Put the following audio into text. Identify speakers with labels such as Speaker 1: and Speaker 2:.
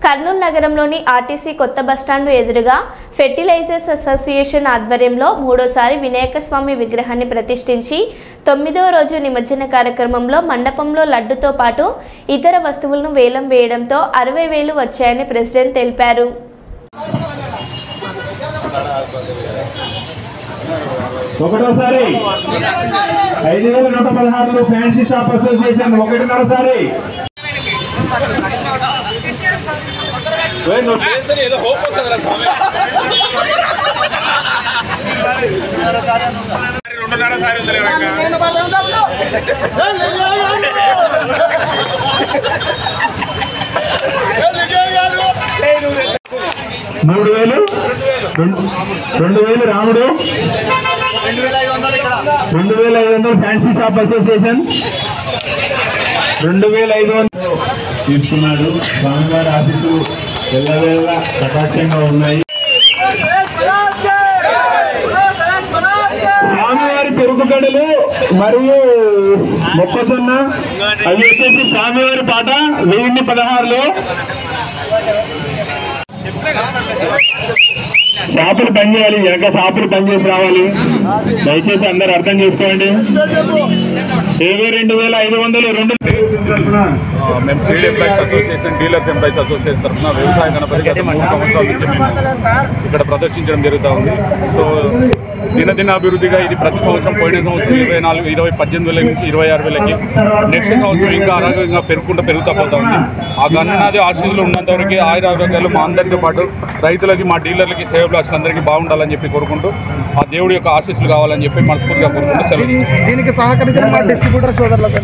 Speaker 1: కర్నూలు నగరంలోని ఆర్టీసీ కొత్త బస్టాండ్ ఎదురుగా ఫెర్టిలైజర్స్ అసోసియేషన్ ఆధ్వర్యంలో మూడోసారి వినాయక స్వామి విగ్రహాన్ని ప్రతిష్ఠించి 9వ రోజు నిమజ్జన కార్యక్రమంలో మండపంలో లడ్డుతో పాటు ఇతర వస్తువులను వేలం వేయడంతో 60,000 వచ్చాయని ప్రెసిడెంట్ తెలిపారు.
Speaker 2: ఒకటోసారి 5,116 ఫ్యాన్సీ షాప్ అసోసియేషన్ ఒకటిన్నరసారి
Speaker 3: ఏదో హోప్ వస్తుందిరా స్వామి. 2.5 సారి ఉంది $3,000 రాముడు 2,500 ఫ్యాన్సీ షాప్ అసోసియేషన్ 2,500 తీసుకున్నాడు. స్వామివారి ఆఫీసులు ఎల్లవేళ ప్రకాశంగా ఉన్నాయి. స్వామివారి పెరుగు గడులు మరియు మొక్కజొన్న అవి వచ్చేసి స్వామివారి పాట 1016లో షాపులు పనిచేయాలి. వెనక షాపులు పనిచేసి రావాలి. దయచేసి అందరు అర్థం చేసుకోండి. 22,500
Speaker 4: మేము state employees association, dealers employees association తరఫున వ్యవసాయ గణపతి గత 3 సంవత్సరాల నుంచి మేము ఇక్కడ ప్రదర్శించడం జరుగుతూ ఉంది. సో దినదిన అభివృద్ధిగా ఇది ప్రతి సంవత్సరం పోయిన సంవత్సరం 18,000 నుంచి 26,000కి నెక్స్ట్ సంవత్సరం ఇంకా ఆరోగ్యంగా పెరుగుతూ పోతా ఉంది. ఆ గణనాది ఆశీస్సులు ఉన్నంత వరకు ఆయురారోగ్యాలు మా అందరితో పాటు రైతులకి, మా డీలర్లకి, సేవకులకి అందరికీ బాగుండాలని చెప్పి కోరుకుంటూ ఆ దేవుడి యొక్క ఆశీస్సులు కావాలని చెప్పి మనస్ఫూర్తిగా కోరుకుంటూ సెలవు.
Speaker 5: దీనికి సహకరించిన మా డిస్ట్రిబ్యూటర్ సోదరులకు